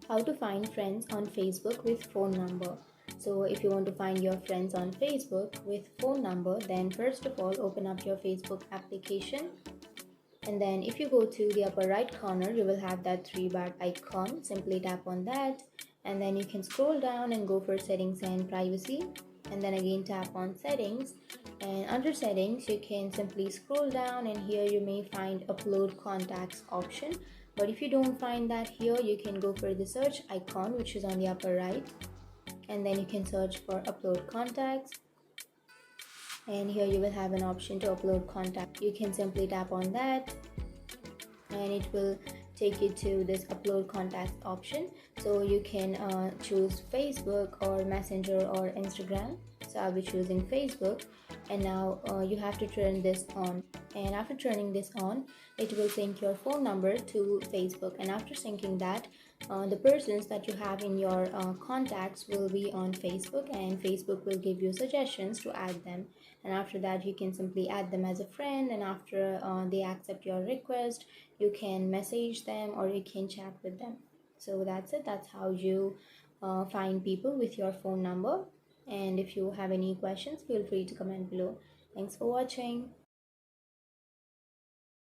How to find friends on Facebook with phone number. So if you want to find your friends on Facebook with phone number, then first of all open up your Facebook application, and then if you go to the upper right corner you will have that three bar icon. Simply tap on that, and then you can scroll down and go for settings and privacy, and then again tap on settings, and under settings you can simply scroll down, and here you may find upload contacts option. But if you don't find that here, you can go for the search icon which is on the upper right, and then you can search for upload contacts, and here you will have an option to upload contact. You can simply tap on that, and it will take you to this upload contacts option. So you can choose Facebook or Messenger or Instagram. So I'll be choosing Facebook, and now you have to turn this on, and after turning this on it will sync your phone number to Facebook, and after syncing that the persons that you have in your contacts will be on Facebook, and Facebook will give you suggestions to add them, and after that you can simply add them as a friend, and after they accept your request you can message them or you can chat with them. So that's it. That's how you find people with your phone number. And if you have any questions, feel free to comment below. Thanks for watching.